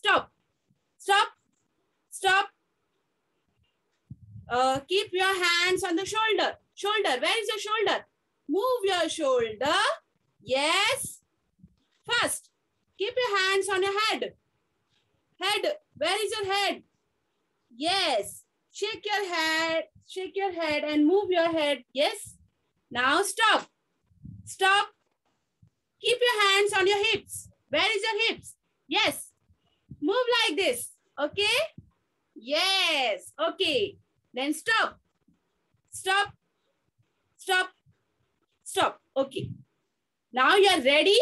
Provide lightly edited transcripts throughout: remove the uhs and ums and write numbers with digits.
stop, stop, stop. Keep your hands on the shoulder. Shoulder, where is your shoulder? Move your shoulder. Yes. First, keep your hands on your head. Head, where is your head? Yes. Shake your head and move your head. Yes. Now stop. Stop. Keep your hands on your hips. Where is your hips? Yes. Move like this. Okay. Yes. Okay. Then stop. Stop. Stop. Stop. Okay. Now you are ready.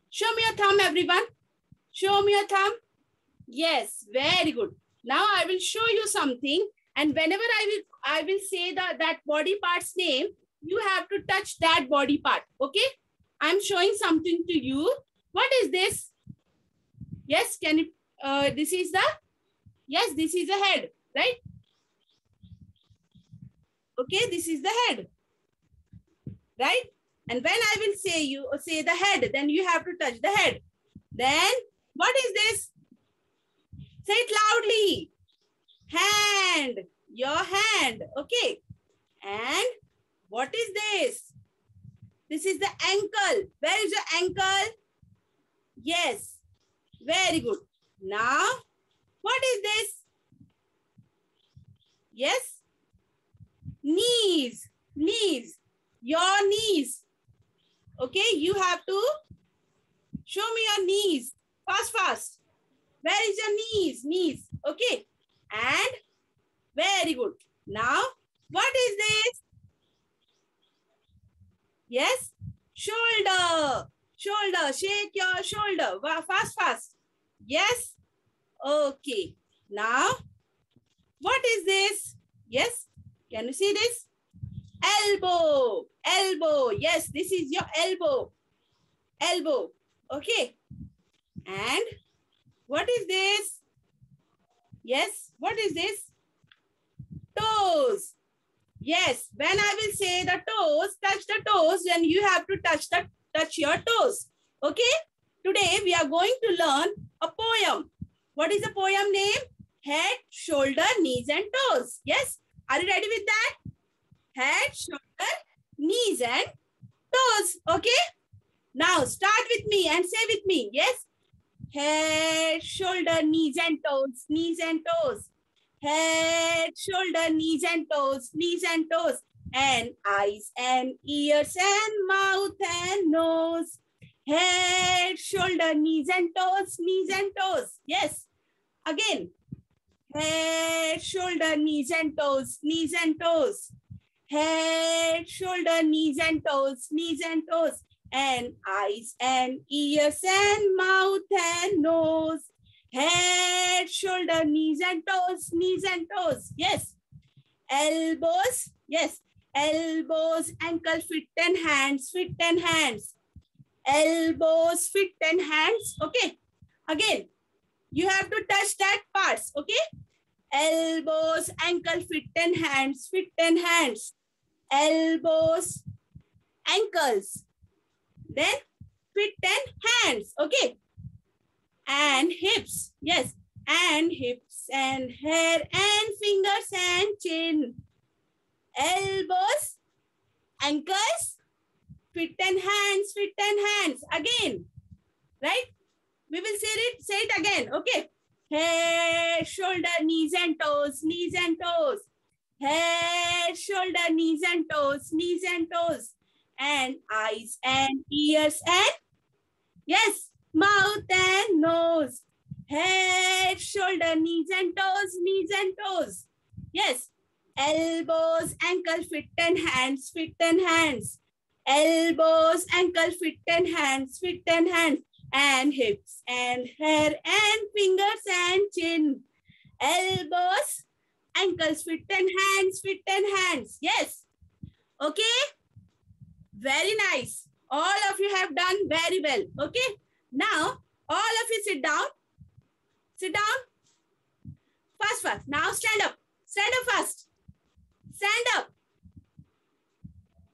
Show me your thumb, everyone. Show me your thumb. Yes. Very good. Now I will show you something. And whenever I will say that body part's name, you have to touch that body part. Okay. I'm showing something to you. What is this? Yes. Can you, this is the, yes, this is the head, right? Okay. This is the head, right? And when I will say the head, then you have to touch the head. Then what is this? Say it loudly. Hand, your hand. Okay. And what is this? This is the ankle. Where is your ankle? Yes. Very good. Now, what is this? Yes. Knees. Knees. Your knees. Okay. You have to show me your knees. Fast, fast. Where is your knees? Knees. Okay. And very good. Now, what is this? Yes. Shoulder. Shoulder. Shake your shoulder. Fast, fast. Yes. Okay. Now, what is this? Yes. Can you see this? Elbow. Elbow. Yes, this is your elbow. Elbow. Okay. And what is this? Yes. What is this? Toes. Yes. When I will say the toes, touch the toes, then you have to touch your toes. Okay. Today we are going to learn a poem. What is the poem name? Head, shoulder, knees and toes. Yes. Are you ready with that? Head, shoulder, knees and toes. Okay. Now start with me and say with me. Yes. Head, shoulder, knees and toes. Knees and toes. Head, shoulder, knees and toes. Knees and toes. And eyes and ears and mouth and nose. Head, shoulder, knees and toes. Knees and toes. Yes. Again. Head, shoulder, knees and toes. Knees and toes. Head, shoulder, knees and toes. Knees and toes. And eyes and ears and mouth and nose. Head, shoulder, knees and toes. Knees and toes. Yes. Elbows. Yes. Elbows, ankle, feet and hands. Feet and hands. Elbows, feet and hands. Okay. Again, you have to touch that parts. Okay. Elbows, ankle, feet and hands. Feet and hands. Elbows, ankles. Then feet and hands. Okay. And hips. Yes. And hips and hair and fingers and chin. Elbows, ankles, feet and hands, feet and hands. Again. Right? We will say it again. Okay. Head, shoulder, knees and toes, knees and toes. Head, shoulder, knees and toes, knees and toes. And eyes and ears and, yes, mouth and nose. Head, shoulder, knees and toes, knees and toes. Yes. Elbows, ankle, feet and hands, feet and hands. Elbows, ankle, feet and hands, feet and hands. And hips and hair and fingers and chin. Elbows, ankles, feet and hands, feet and hands. Yes. Okay. Very nice. All of you have done very well. Okay. Now, all of you sit down. Sit down. Fast, fast. Now stand up. Stand up fast. Stand up.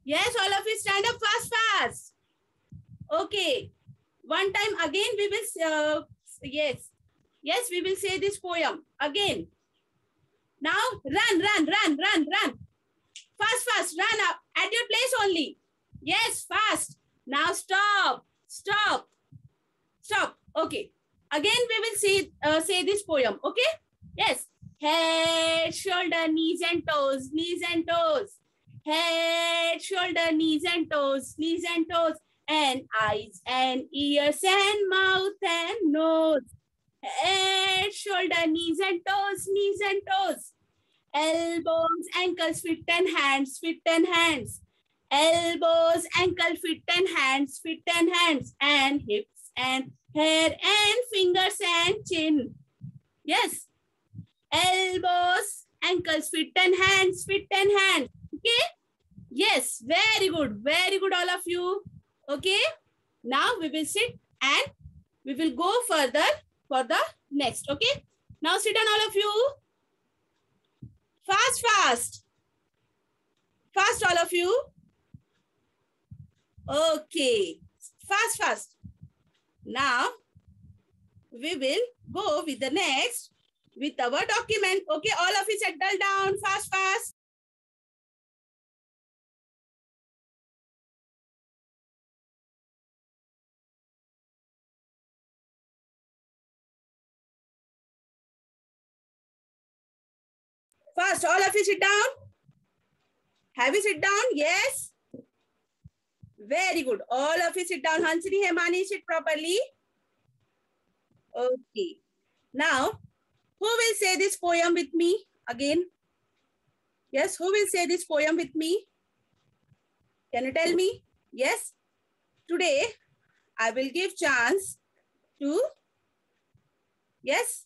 Yes, all of you stand up fast, fast. Okay. One time again we will, yes. Yes, we will say this poem again. Now run, run, run, run, run. Fast, fast, run up at your place only. Yes, fast. Now stop, stop, stop. Okay. Again, we will say this poem. Okay. Yes. Head, shoulder, knees and toes, knees and toes. Head, shoulder, knees and toes, knees and toes. And eyes and ears and mouth and nose. Head, shoulder, knees and toes, knees and toes. Elbows, ankles, feet and hands, feet and hands. Elbows, ankle, feet and hands, feet and hands. And hips and hair and fingers and chin. Yes. Elbows, ankles, feet and hands, feet and hands. Okay. Yes. Very good. Very good, all of you. Okay. Now we will sit and we will go further for the next. Okay. Now sit down, all of you. Fast, fast. Fast, all of you. Okay. Fast, fast. Now, we will go with the next, with our document. Okay, all of you settle down. Fast, fast. Fast, all of you sit down. Have you sit down? Yes. Very good. All of you sit down. Hansini, Hemani, sit properly. Okay. Now, who will say this poem with me again? Yes, who will say this poem with me? Can you tell me? Yes. Today, I will give chance to, yes.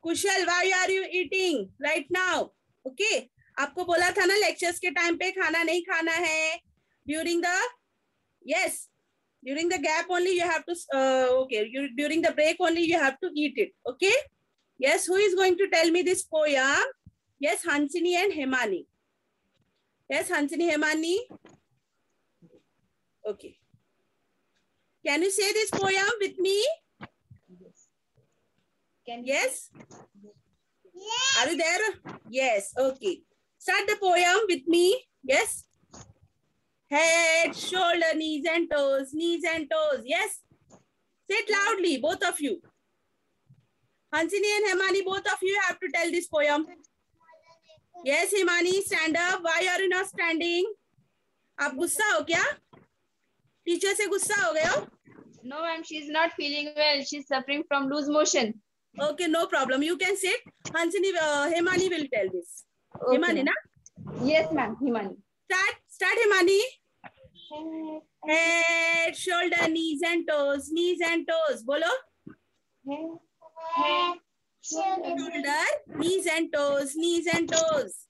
Kushal, why are you eating right now? Okay. आपको बोला था ना lectures के time पे खाना नहीं खाना है. During the, yes, during the gap only you have to, okay, during the break only you have to eat it. Okay. Yes, who is going to tell me this poem? Yes, Hansini and Hemani. Yes, Hansini, Hemani. Okay. Can you say this poem with me? Yes? Yes. Are you there? Yes. Okay. Start the poem with me. Yes. Head, shoulder, knees and toes, knees and toes. Yes. Say it loudly, both of you. Hansini and Hemani, both of you have to tell this poem. Yes, Hemani, stand up. Why are you not standing? आप गुस्सा हो क्या? Teacher से गुस्सा हो गए हो? No, ma'am, she is not feeling well. She is suffering from loose motion. Okay, no problem. You can sit. Hansini, Hemani will tell this. Okay, Hemani, na? Yes, ma'am. Hemani. Start, Hemani. Head, shoulder, knees and toes, knees and toes. Bolo. Head, shoulder, knees and toes, knees and toes.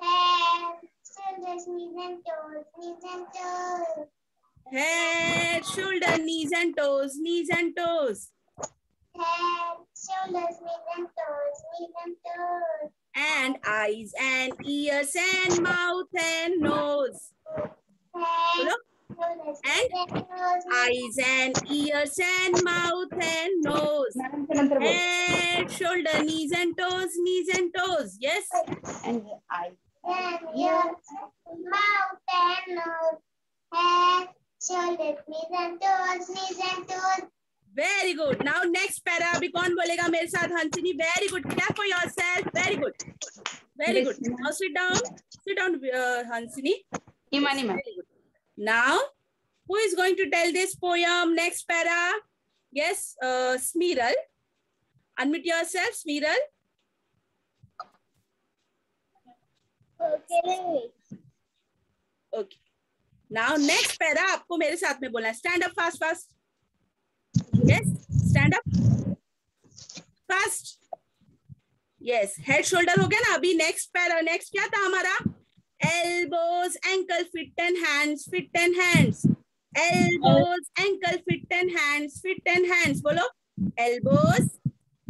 Head, shoulders, knees and toes, knees and toes. Head, shoulder, knees and toes, knees and toes. Head, shoulders, knees and toes, knees and toes. And eyes and ears and mouth and nose. Head, Hello? shoulders, And knees and toes, eyes and ears and mouth and nose. Head, shoulder, knees and toes, knees and toes. Yes? And I. and ears, mouth and nose. Head, shoulders, knees and toes, knees and toes. Very good. Now next para abhi kaun bolega mere sath? Hansini, very good. Clap for yourself. Very good. Very good. Now sit down. Sit down, Hansini. Hemani, ma'am. Very good. Now, who is going to tell this poem? Next para. Yes, Smeeral. Unmute yourself, Smeeral. Okay. Okay. Now next para आपको मेरे साथ में बोलना है. Stand up fast, fast. Yes, stand up. Fast. Yes, head shoulder हो गया ना. अभी next para, next क्या था हमारा? Elbows, ankle, feet and hands, feet and hands. Elbows, ankle, feet and hands, feet and hands. बोलो. Elbows.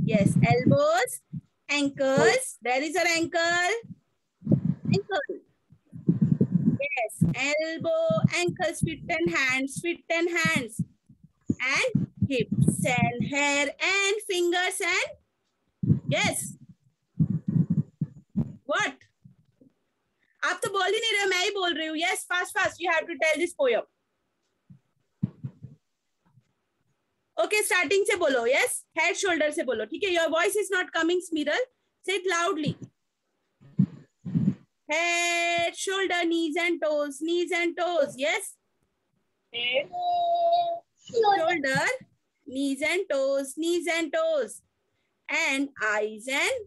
Yes, elbows, ankles. There is your ankle. Ankle. Yes, elbow, ankles, feet and hands, feet and hands. And hips and hair and fingers and yes. What? आप तो बोल ही नहीं रहे, मैं ही बोल रही हूँ. Yes, fast, fast. You have to tell this poem. Okay, starting से बोलो. Yes, head, shoulder से बोलो. ठीक है? Your voice is not coming, Smiral. Say it loudly. Head, shoulder, knees and toes. Knees and toes. Yes. Head, Shoulder, knees and toes. Knees and toes. And eyes and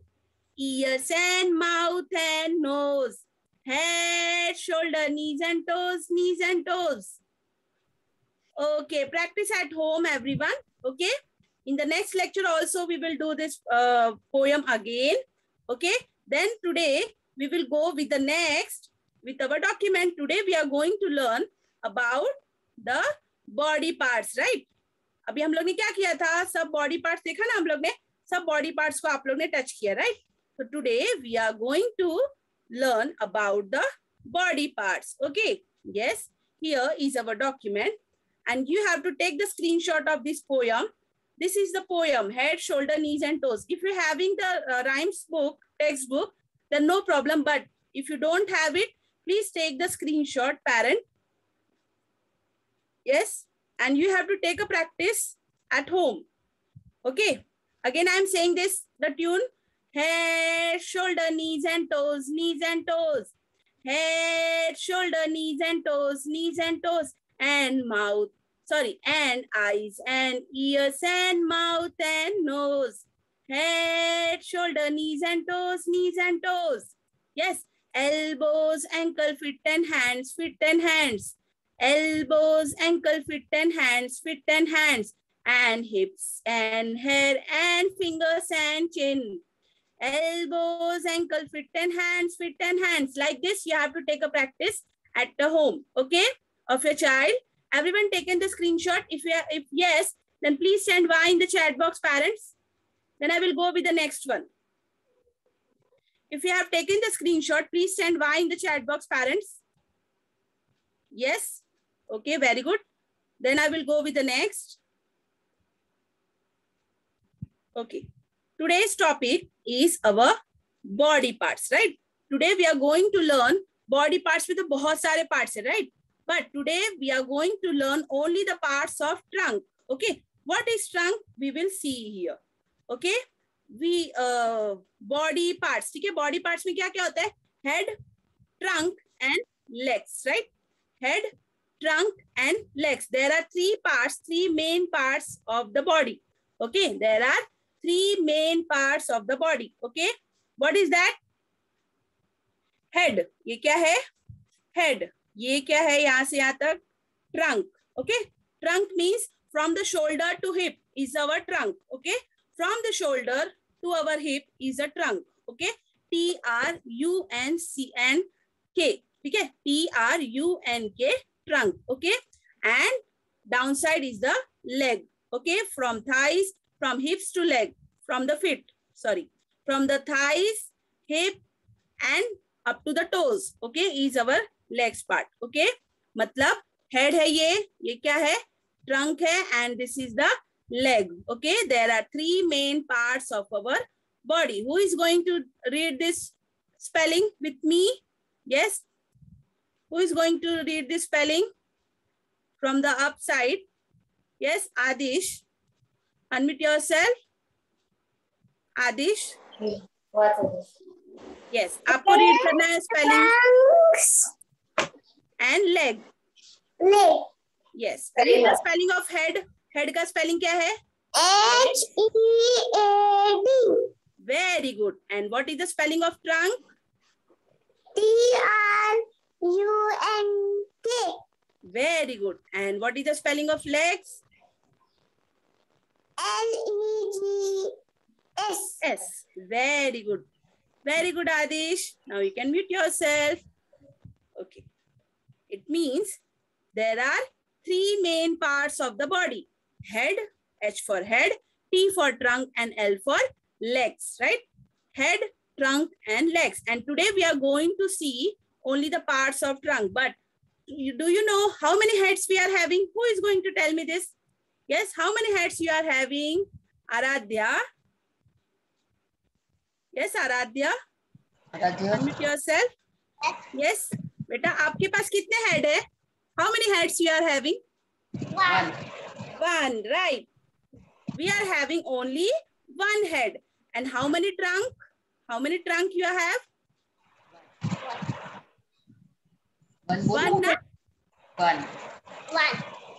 ears and mouth and nose. Head, shoulder, knees and toes. Knees and toes. Okay, practice at home, everyone. Okay. In the next lecture also, we will do this poem again. Okay. Then today, we will go with the next, with our document. Today, we are going to learn about the body parts, right? अभी हम लोग ने क्या किया था? सब body parts देखा ना हम लोग ने? सब body parts को आप लोग ने touch किया, right? So today, we are going to learn about the body parts. Okay. Yes. Here is our document. And you have to take the screenshot of this poem. This is the poem, head, shoulder, knees, and toes. If you're having the rhymes book, textbook, then no problem. But if you don't have it, please take the screenshot, parent. Yes. And you have to take a practice at home. Okay. Again, I'm saying this, the tune. Head, shoulder, knees, and toes, knees, and toes. Head, shoulder, knees, and toes, knees, and toes. And mouth, sorry, and eyes and ears and mouth and nose. Head, shoulder, knees and toes, knees and toes. Yes, elbows, ankle, feet and hands, feet and hands. Elbows, ankle, feet and hands, feet and hands. And hips and hair and fingers and chin. Elbows, ankle, feet and hands, feet and hands. Like this, you have to take a practice at the home. Okay. Of your child. Everyone taken the screenshot? If yes, then please send Y in the chat box, parents. Then I will go with the next one. If you have taken the screenshot, please send Y in the chat box, parents. Yes. Okay, very good. Then I will go with the next. Okay. Today's topic is our body parts, right? Today we are going to learn body parts with बहुत सारे parts, right? But today we are going to learn only the parts of trunk. Okay. What is trunk? We will see here. Okay. We body parts. ठीक है. Body parts में क्या क्या होता है? Head, trunk and legs. Right? Head, trunk and legs. There are three parts, three main parts of the body. Okay. There are three main parts of the body. Okay. What is that? Head. ये क्या है? Head. ये क्या है यहाँ से यहाँ तक? Trunk. Okay. Trunk means from the shoulder to hip is our trunk. Okay. From the shoulder to our hip is a trunk. Okay. T-R-U-N-C-N-K. ठीक है. T-R-U-N-K. Trunk. Okay. And downside is the leg. Okay. From thighs, from hips to leg, from the feet. Sorry. From the thighs, hip and up to the toes. Okay. Is our legs part. Okay. मतलब head है ये क्या है? Trunk है and this is the leg. Okay. There are three main parts of our body. Who is going to read this spelling with me? Yes. Who is going to read this spelling from the upside? Yes. Adish. Unmute yourself. Adish. What is this? Yes. आपको read करना है spelling. And leg. Leg. Yes. Read the spelling of head. Head का spelling क्या है? H-E-A-D. Very good. And what is the spelling of trunk? T-R-U-N-K. Very good. And what is the spelling of legs? L-E-G-S. S. Very good. Very good, Adish. Now you can mute yourself. Okay. It means there are three main parts of the body. Head, H for head, T for trunk, and L for legs, right? Head, trunk, and legs. And today we are going to see only the parts of trunk. But do you know how many heads we are having? Who is going to tell me this? Yes, how many heads you are having? Aradhya. Yes, Aradhya. Unmute yourself. Yes. बेटा आपके पास कितने head है? How many heads you are having? One. One, right. We are having only one head. And how many trunk? How many trunk you have? One.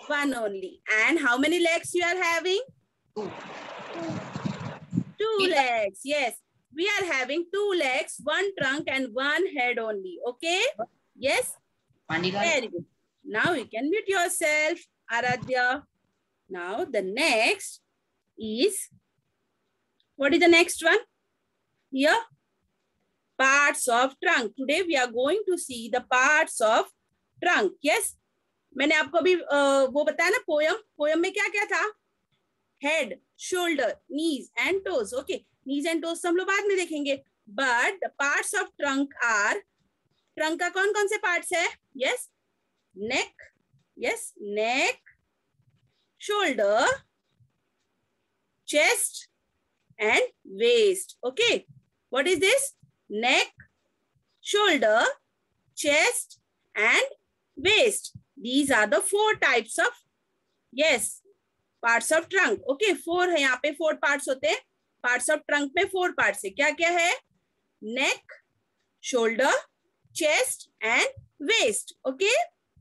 One only. And how many legs you are having? Two legs. Yes. We are having 2 legs, 1 trunk and 1 head only. Okay? Yes? Very good. Now you can mute yourself, Aradhya. Now the next is, what is the next one? Here, parts of trunk. Today we are going to see the parts of trunk. Yes? मैंने आपको अभी वो बताया ना poem में क्या क्या था? Head, shoulder, knees and toes. Okay, knees and toes हम लोग बाद में देखेंगे. But the parts of trunk are, trunk का कौन कौन से parts है? Yes, neck. Yes, neck, shoulder, chest and waist. Okay, what is this? Neck, shoulder, chest and waist. These are the 4 types of, yes, parts of trunk. Okay, 4 है यहाँ पे, 4 parts होते हैं. Parts of trunk में 4 parts है. क्या क्या है? Neck, shoulder, chest and waist. Okay,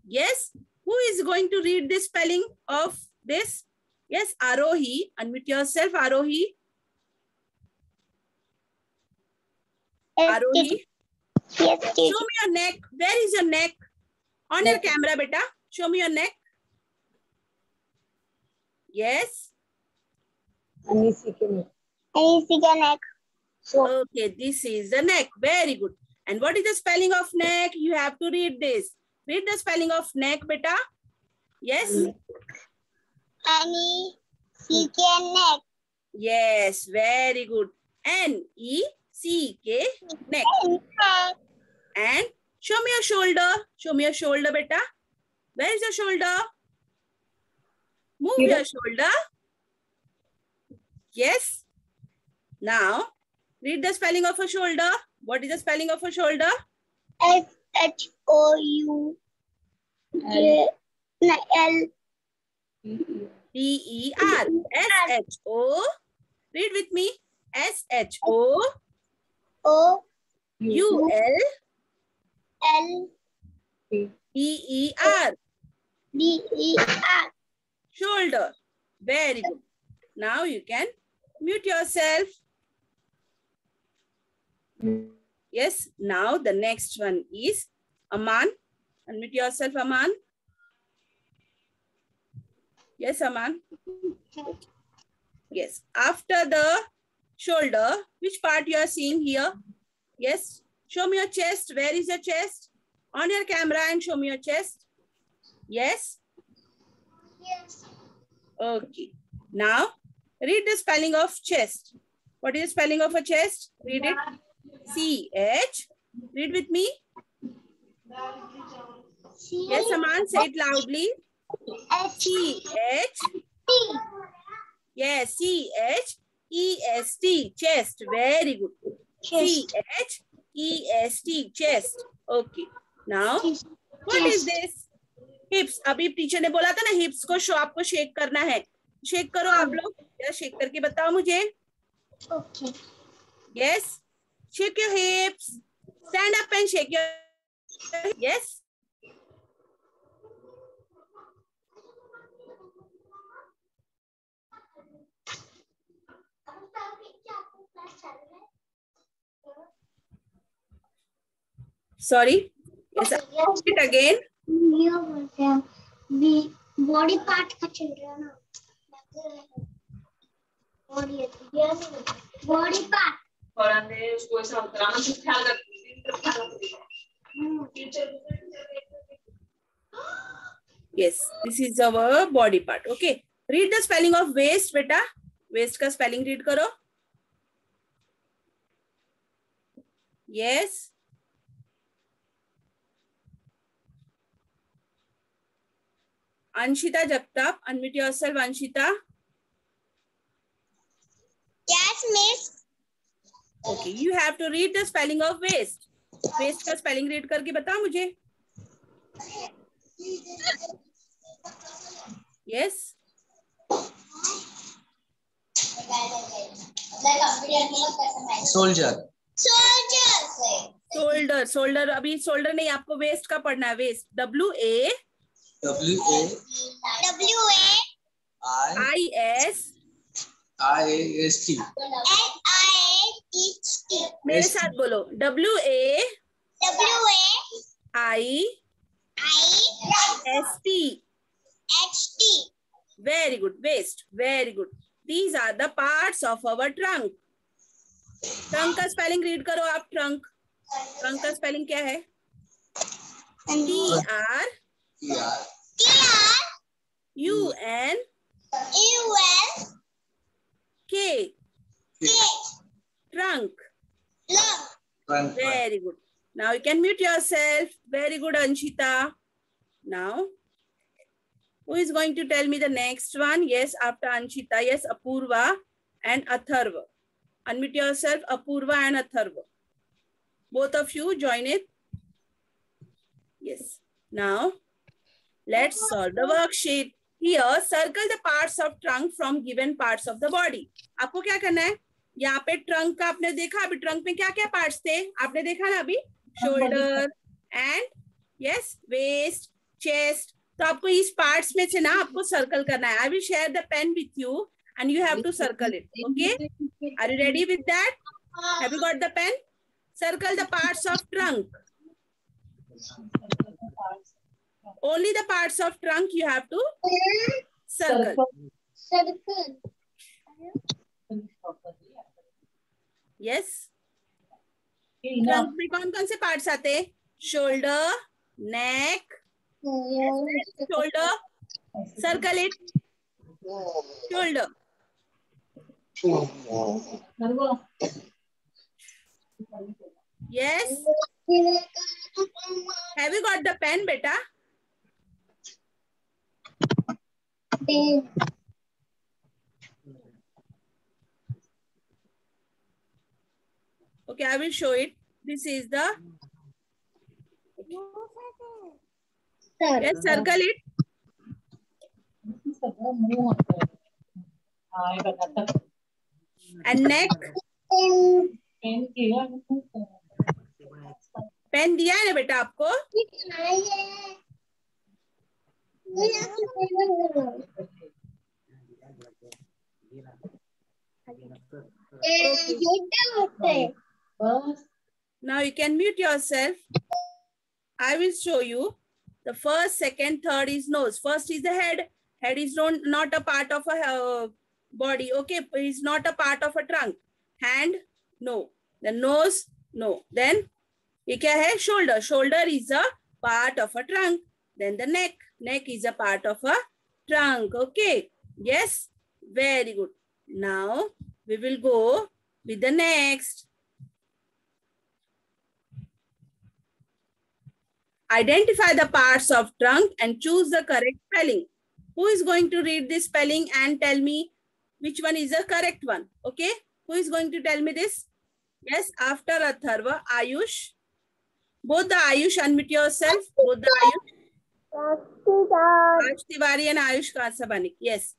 yes. Who is going to read the spelling of this? Yes, Arohi. Unmute yourself, Arohi. Arohi. Yes, Show me your neck. Where is your neck? On your camera, beta. Show me your neck. Yes. Anisi ka neck. So, Okay, this is the neck. Very good. And what is the spelling of neck? You have to read this. Read the spelling of neck, beta. Yes. N-E-C-K neck. Yes, very good. N-E-C-K, neck. And show me your shoulder. Show me your shoulder, beta. Where is your shoulder? Move your shoulder. Yes. Now, read the spelling of a shoulder. What is the spelling of a shoulder? S-H-O-U-L. D-E-R. S-H-O. Read with me. S-H-O-U-L. L. D-E-R. D-E-R. Shoulder. Very good. Now you can mute yourself. Yes. Now the next one is Aman. Unmute yourself, Aman. Yes, Aman. Yes. After the shoulder, which part you are seeing here? Yes. Show me your chest. Where is your chest? On your camera and show me your chest. Yes. Yes. Okay. Now, read the spelling of chest. What is the spelling of a chest? Read it. C-H. Read with me. Yes, Aman. Say it loudly. C-H. Yes, C-H-E-S-T. Chest. Very good. C-H-E-S-T. Chest. Okay. Now, what is this? Hips. अभी teacher ने बोला था ना हिप्स को आपको shake करना है. Shake करो आप लोग. या शेक करके बताओ मुझे. Okay. Yes. Shake your hips. Stand up and shake your. Yes. Sorry. Yes. It again. Body part का चल रहा है ना बॉडी पार्ट उसको ऐसा कराना से ख्याल Yes, this is our body part. Okay. Read the spelling of waist, beta. Waist का spelling read करो. Yes. Anshita Jagtap, unmute yourself, Anshita. Yes, miss. Okay, you have to read the spelling of waste. Waste का spelling read करके बताओ मुझे. Yes. Soldier. Soldiers. Soldier अभी soldier नहीं, आपको waste का पढ़ना है. Waste. W-A. W-A-I-S-T. L-I-S-T. मेरे साथ बोलो. W-A-I-S-T. W-A-I-S-T. Very good. Waste. Very good. These are the parts of our trunk. Trunk का spelling read करो आप. Trunk. Trunk का spelling क्या है? T-R-U-N-K. Trunk. Very good. Now you can mute yourself. Very good, Anshita. Now, who is going to tell me the next one? Yes, after Anshita. Yes, Apurva and Atharva. Unmute yourself, Apurva and Atharva. Both of you join it. Yes. Now, let's solve the worksheet. Here, circle the parts of trunk from given parts of the body. आपको क्या करना है? यहाँ पे trunk का आपने देखा. अभी ट्रंक में क्या क्या पार्ट्स थे आपने देखा ना अभी. Shoulder and yes waist, chest. तो आपको इस पार्ट्स में से ना आपको सर्कल करना है. I will share the pen with you and you have to circle it. Okay, are you ready with that? Have you got the pen? Circle the parts of trunk. Only the parts of trunk you have to circle. Yes. Trunk में कौन कौन से parts आते हैं? Shoulder, neck, shoulder. Circle it. Shoulder. Yes. Have you got the pen, beta? Okay, I will show it. This is the. Yes, circle it. And neck. Pen दिया है ना बेटा आपको? Now you can mute yourself. I will show you. The first, second, third is nose. First is the head. Head is not a part of a body. Okay, it's not a part of a trunk. Hand, no. The nose, no. Then, ये क्या है? Shoulder. Shoulder is a part of a trunk. Then the neck. Neck is a part of a trunk. Okay. Yes. Very good. Now, we will go with the next. Identify the parts of trunk and choose the correct spelling. Who is going to read this spelling and tell me which one is the correct one? Okay. Who is going to tell me this? Yes, after Atharva, Ayush. Both the Ayush, unmute yourself. Both the Ayush. Raj Tiwari and Ayush Kasabanik. Yes.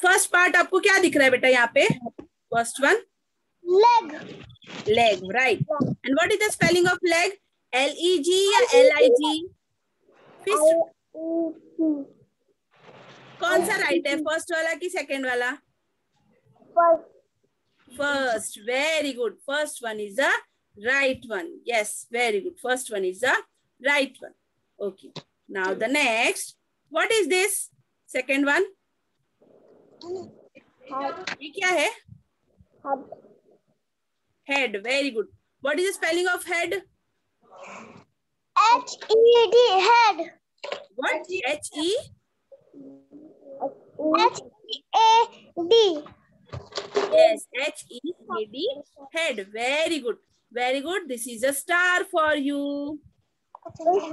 First part आपको क्या दिख रहा है बेटा यहाँ पे? First one. Leg. Leg, right. And what is the spelling of leg? L-E-G या L-I-G? Fist. कौन सा right है? First वाला कि second वाला? First. Very good. First one is the right one. Yes, very good. First one is the right one. Okay. Now the next. What is this? Second one. ये क्या है? Head. Very good. What is the spelling of head? H-E-D. Head. What? H-E? H-E-A-D. Yes, H-E-A-D. Head. Very good. Very good. This is a star for you. Okay.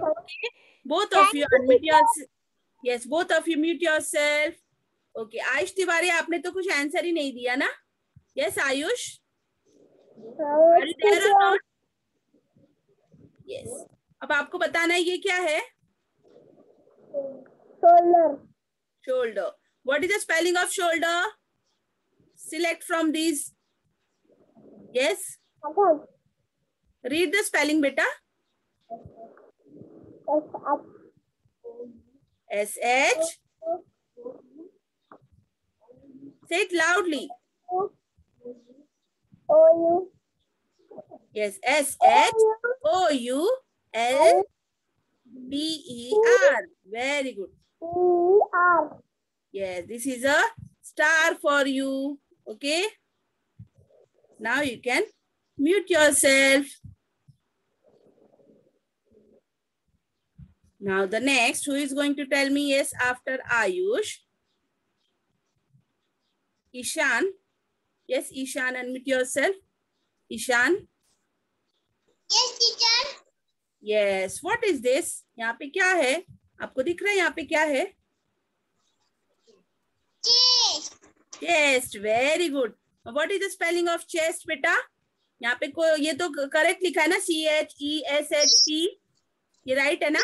Both of you unmute yourself. Yes, both of you mute yourself. Okay, Ayush Tiwari, आपने तो कुछ answer ही नहीं दिया ना? Yes, Ayush. Are you there or not? Yes. अब आपको बताना है ये क्या है? Shoulder. Shoulder. What is the spelling of shoulder? Select from these. Yes. Read the spelling, beta. S-H. Say it loudly. O-U. Yes, S-H-O-U-L-D-E-R. Very good. E-R. Yes, this is a star for you. Okay. Now you can mute yourself. Now the next, who is going to tell me? Yes, after Ayush. Ishan. Yes, Ishan, unmute yourself. Ishan. Yes, teacher. Yes, what is this? यहाँ पे क्या है? आपको दिख रहा है यहाँ पे क्या है? Chest. Chest, very good. What is the spelling of chest, बेटा? यहाँ पे को ये तो करेक्ट लिखा है ना? C-H-E-S-H-T. ये राइट है ना?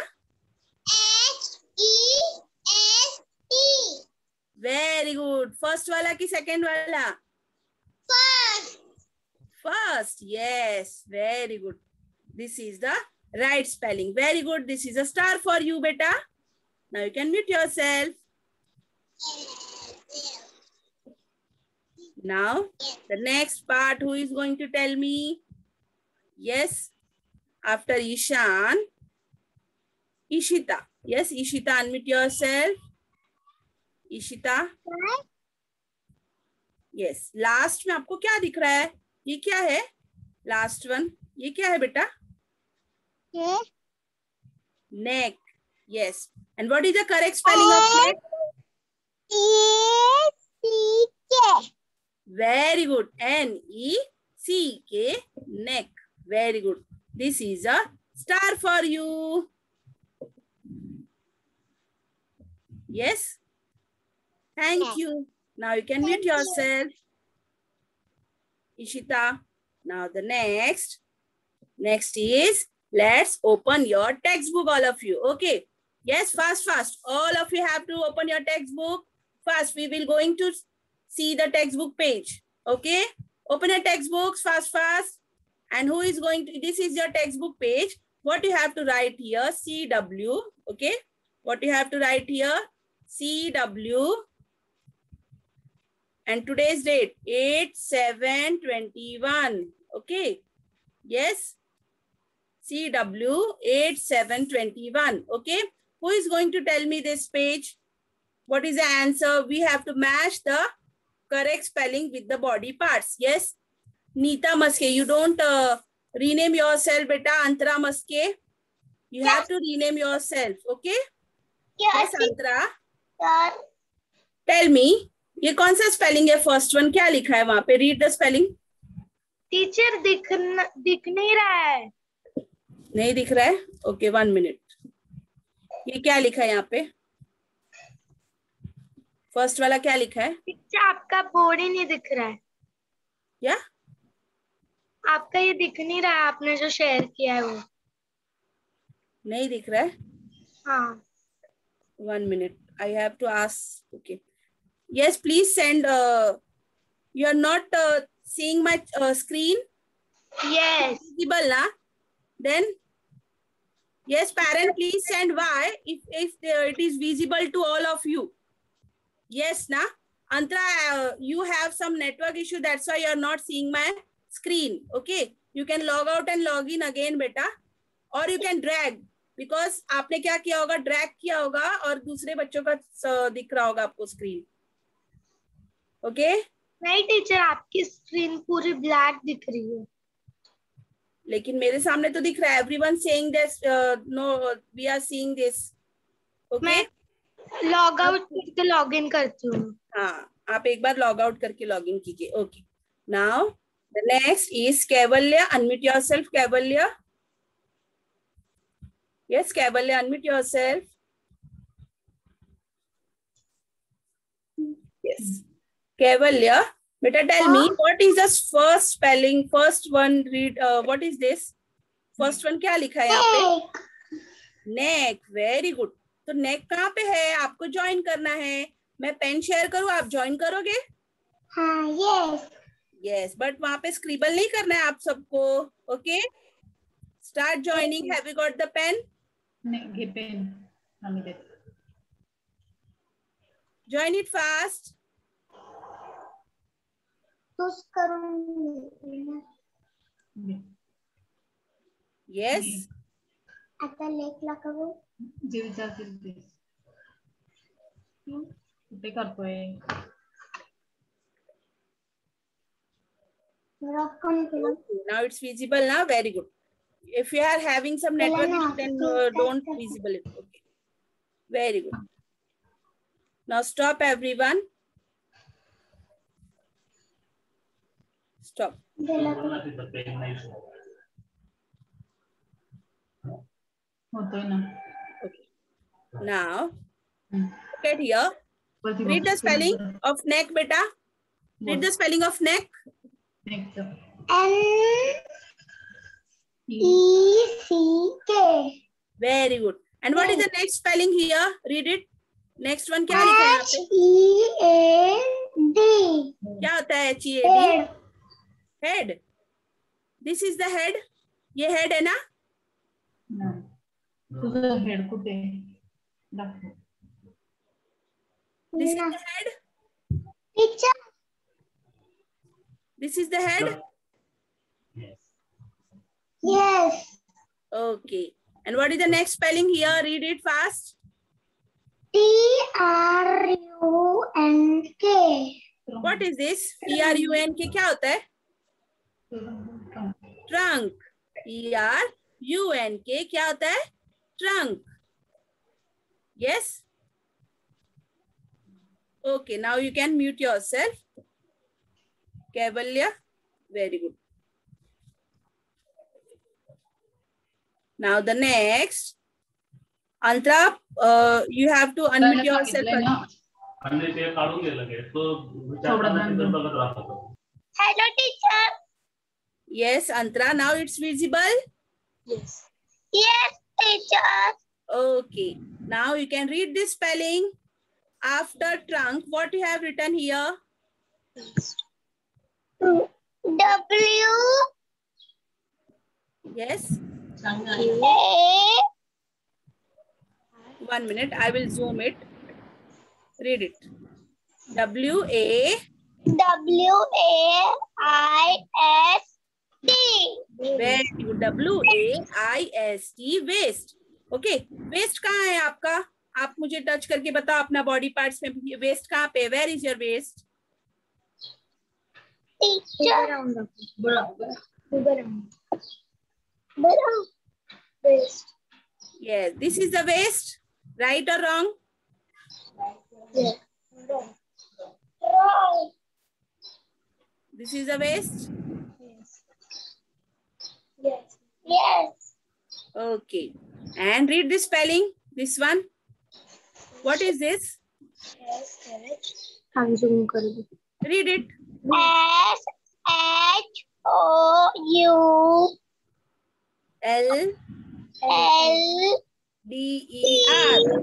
H-E-S-T. Very good. First वाला कि second वाला? First. First, yes, very good. This is the right spelling. Very good. This is a star for you, beta. Now you can mute yourself. Now, the next part, who is going to tell me? Yes, after Ishan, Ishita. Yes, Ishita, unmute yourself. Ishita. Yes, last में आपको क्या दिख रहा है? ये क्या है? Last one. ये क्या है बेटा? Neck. Yes. And what is the correct spelling of neck? E-C-K. Very good. N-E-C-K. Neck. Very good. This is a star for you. Yes. Thank you. Now you can mute yourself. Ishita. Now the next is, let's open your textbook, all of you. Okay. Yes, fast. All of you have to open your textbook. Fast. We will going to see the textbook page. Okay. Open your textbooks fast. And who is going to, this is your textbook page. What you have to write here, CW. Okay. What you have to write here, CW. And today's date, 8/7/21. Okay. Yes. CW 8/7/21. Okay. Who is going to tell me this page? What is the answer? We have to match the correct spelling with the body parts. Yes. Neeta Maske, you don't rename yourself, beta. Antara Maske. You have to rename yourself. Okay. Yes, Antara. Tell me. ये कौन सा spelling है? First one क्या लिखा है वहां पे? Read the spelling. Teacher दिख नहीं रहा है. नहीं दिख रहा है? Okay, 1 minute. ये क्या लिखा है यहाँ पे? फर्स्ट वाला क्या लिखा है? टीचर आपका बोर्ड ही नहीं दिख रहा है. क्या? आपका ये दिख नहीं रहा है, आपने जो शेयर किया है वो नहीं दिख रहा है. हाँ. 1 minute. I have to ask. Okay. Yes, please send. You are not seeing my screen. Yes. Visible, na? Then yes, parent, please send why if it is visible to all of you. Yes, na? Antara, you have some network issue. That's why you are not seeing my screen. Okay. You can log out and log in again, beta. Or you can drag. Because आपने क्या किया होगा? Drag किया होगा और दूसरे बच्चों का दिख रहा होगा आपको स्क्रीन. ओके. नहीं टीचर, आपकी स्क्रीन पूरी ब्लैक दिख रही है. लेकिन मेरे सामने तो दिख रहा है. Everyone saying this. No, we are seeing this. Okay. मैं लॉग आउट करके लॉग इन करती हूँ. हाँ, आप एक बार लॉग आउट करके लॉग इन कीजिए. Okay. Now the next is Kaivalya. Unmute yourself, Kaivalya. Yes, Kavalya, unmute yourself. Kevalya, beta, tell me what is the first spelling? First one, read. What is this? First one क्या लिखा है यहाँ पे? Neck. Very good. तो neck कहाँ पे है? आपको join करना है. मैं पेन शेयर करूँ, आप join करोगे? हाँ, yes. Yes, but वहाँ पे scribble नहीं करना है आप सबको. Okay? Start joining. Have you got the pen? नहीं, पेन हमें दे. Join it fast. चूज करूँगी. Yes. आता लेखला करू. जे विचारतील ते. कुठे करतोय? Now it's visible now. Very good. If you are having some network issue, then don't visible it. Okay. Very good. Now stop everyone. Stop. होतोय ना. Okay. Now look at here. Read the spelling of neck, beta. Read the spelling of neck. Next. N-E-C-K. Very good. And what is the next spelling here? Read it. Next one क्या लिखा है यहाँ पे? H-E-A-D. क्या होता है H-E-A-D? Head. This is the head. ये head है ना? तुझं हेड कुठे? दाखव. This is the head. Teacher. This is the head. Yes. Okay. And what is the next spelling here? Read it fast. T-R-U-N-K. What is this? T-R-U-N-K क्या होता है? Trunk. T-R-U-N-K क्या होता है? Trunk. Yes? Okay, now you can mute yourself. Kevalya, very good. Now the next. Antara, you have to unmute yourself. Hello, teacher. Yes, Antara, now it's visible. Yes. Yes, teacher. Okay, now you can read this spelling. After trunk, what you have written here? W. Yes. A. 1 minute, I will zoom it. Read it. W-A. W-A-I-S-T. Very good. W-A-I-S-T. Waist. Okay. Waist कहाँ है आपका? आप मुझे touch करके बताओ अपना body parts में. Waist कहाँ पे? Where is your waist? Waist. Yes, this is the waist. Right or wrong? Yes. Wrong. This is the waist. Yes. Yes. Okay. And read the spelling. This one. What is this? Read it. S-H-O-U. L-D-E-R.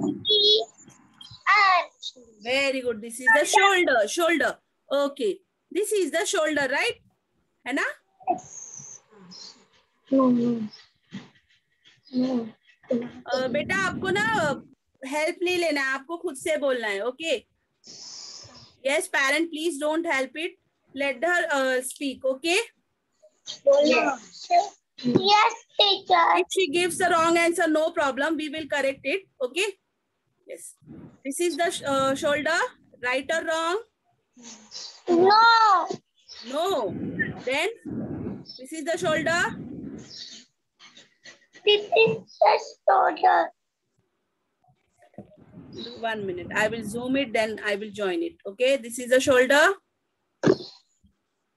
L-E-R. Very good. This is the shoulder. Shoulder. Okay. This is the shoulder, right? है ना? No. बेटा आपको ना help नहीं लेना है, आपको खुद से बोलना है. Okay. Yes, parent, please don't help it. Let her speak. Okay. Yes, teacher. If she gives the wrong answer, no problem. We will correct it. Okay. Yes. This is the shoulder. Right or wrong? No. No. Then this is the shoulder. This is the shoulder. 1 minute. I will zoom it. Then I will join it. Okay. This is the shoulder.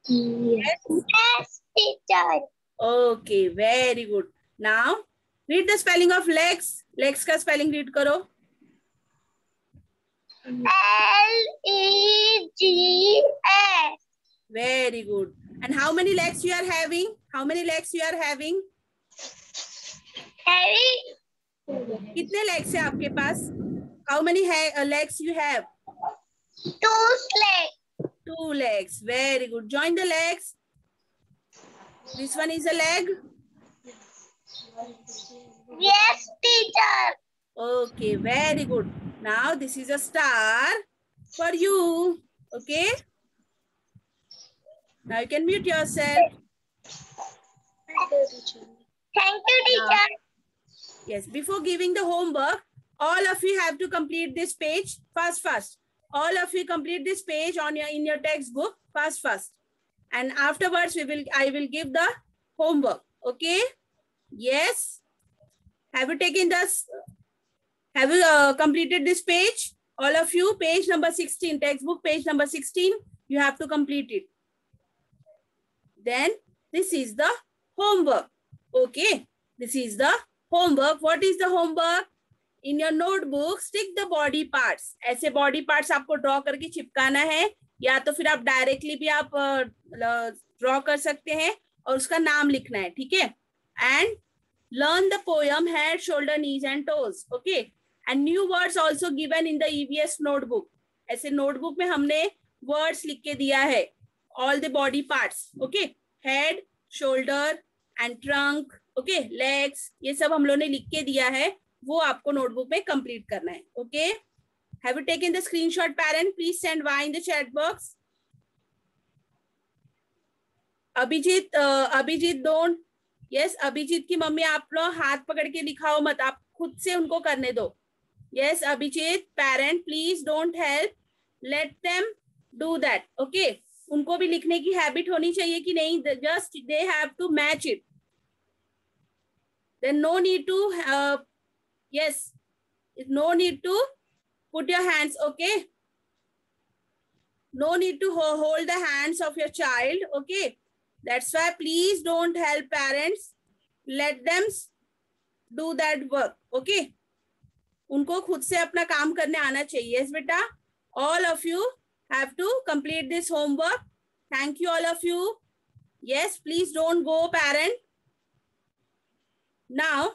Yes, teacher. Okay. Very good. Now read the spelling of legs. Legs का spelling read करो. L-E-G. G-S. Very good. And how many legs you are having? How many legs you are having? Harry. कितने legs है आपके पास? How many legs you have? 2 legs. 2 legs. Very good. Join the legs. This one is a leg. Yes, teacher. Okay, very good. Now this is a star for you. Okay. Now you can mute yourself. Thank you, teacher. Yes, before giving the homework, all of you have to complete this page first. All of you complete this page in your textbook first. And afterwards I will give the homework. Okay? Yes. Have you taken this? Have you completed this page? All of you, page number 16, textbook page number 16, you have to complete it. Then this is the homework. Okay, this is the homework. What is the homework? In your notebook, stick the body parts. ऐसे body parts आपको draw करके चिपकाना है, या तो फिर आप directly भी आप draw कर सकते हैं और उसका नाम लिखना है, ठीक है? And learn the poem head, shoulder, knees and toes. Okay. And new words also given in the EVS notebook. ऐसे notebook में हमने words लिख के दिया है. All the body parts. Okay. Head, shoulder and trunk. Okay. Legs. ये सब हम लोगों ने लिख के दिया है. वो आपको notebook में complete करना है. Okay. Have you taken the screenshot, parent? Please send Y in the chat box. Abhijit don't. Yes, Abhijit की मम्मी आप लोग हाथ पकड़ के लिखाओ मत, आप खुद से उनको करने दो. Yes, Abhijit, parent, please don't help. Let them do that. Okay. उनको भी लिखने की हैबिट होनी चाहिए कि नहीं, just they have to match it. Then no need to, yes, no need to put your hands, okay? No need to hold the hands of your child, okay? That's why please don't help parents. Let them do that work, okay? उनको खुद से अपना काम करने आना चाहिए. Yes, बेटा. All of you have to complete this homework. Thank you, all of you. Yes, please don't go, parent. Now,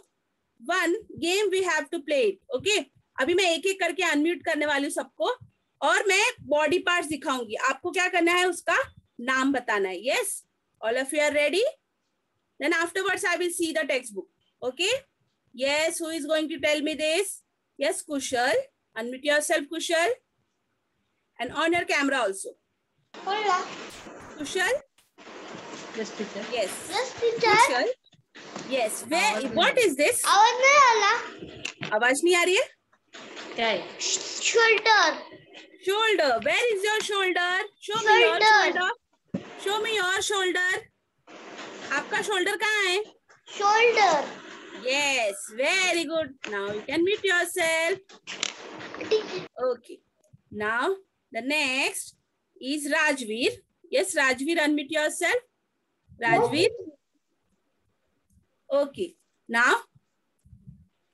one game we have to play it, okay? अभी मैं एक एक करके unmute करने वाली हूँ सबको, और मैं body parts दिखाऊंगी. आपको क्या करना है, उसका नाम बताना है. Yes, all of you are ready? Then afterwards I will see the textbook. Okay? Yes, who is going to tell me this? Yes, Kushal. Unmute yourself, Kushal. And on your camera also. Hola. Kushal? Yes, teacher. Yes. Yes, teacher. Kushal? Yes. Where? What is this? आवाज नहीं आ रहा. आवाज नहीं आ रही है? क्या है? Shoulder. Shoulder. Where is your shoulder? Show me your Shoulder. shoulder. Show me your shoulder. आपका shoulder कहाँ है? Shoulder. Yes. Very good. Now you can mute yourself. Okay. Now the next is Rajveer. Yes, Rajveer, unmute yourself. Rajveer. Okay. Now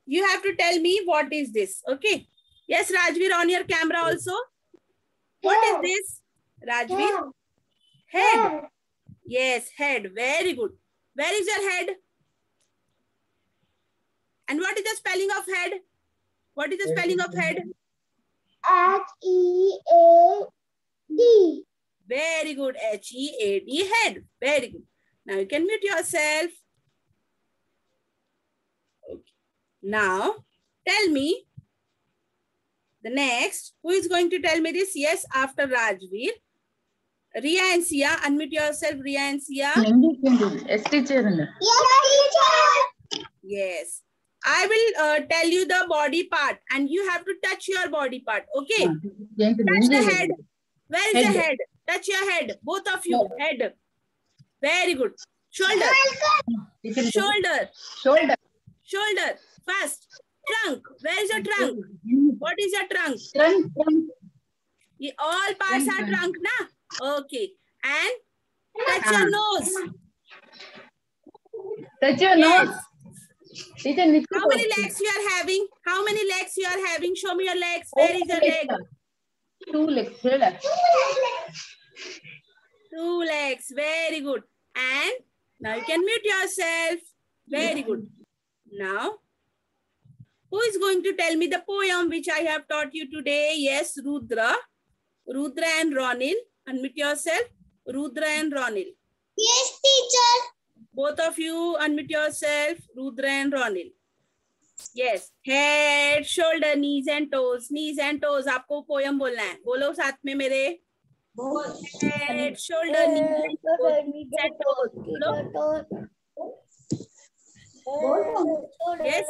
you have to tell me what is this. Okay. Yes, Rajveer, on your camera also. What is this? Rajveer? Head. Yes, head. Very good. Where is your head? And what is the spelling of head? What is the spelling of head? H-E-A-D. Very good. H-E-A-D, head. Very good. Now you can mute yourself. Okay. Now tell me the next. Who is going to tell me this? Yes, after Rajveer. Ria and Sia. Unmute yourself, Ria and Sia. Yes, teacher. Yes, teacher. Yes. I will tell you the body part and you have to touch your body part. Okay. Touch the head. Where is the head? Touch your head. Both of you. Head. Very good. Shoulder. Shoulder. Shoulder. Shoulder. First. Trunk. Where is your trunk? What is your trunk? Trunk. All parts are trunk, na? Okay. And touch your nose. Touch your nose. Teacher, how many legs you are having? How many legs you are having? Show me your legs. Where is your leg? 2 legs. ಹೇಳ. 2 legs. Very good. And now you can mute yourself. Very good. Now, who is going to tell me the poem which I have taught you today? Yes, Rudra. Rudra and Ronil. Unmute yourself. Rudra and Ronil. Yes, teacher. Both of you unmute yourself. Rudra and Ronil. Yes. Head, shoulder, knees and toes. Knees and toes. आपको poem बोलना है. बोलो साथ में मेरे. Head, shoulder, knees and toes. बोलो. Yes.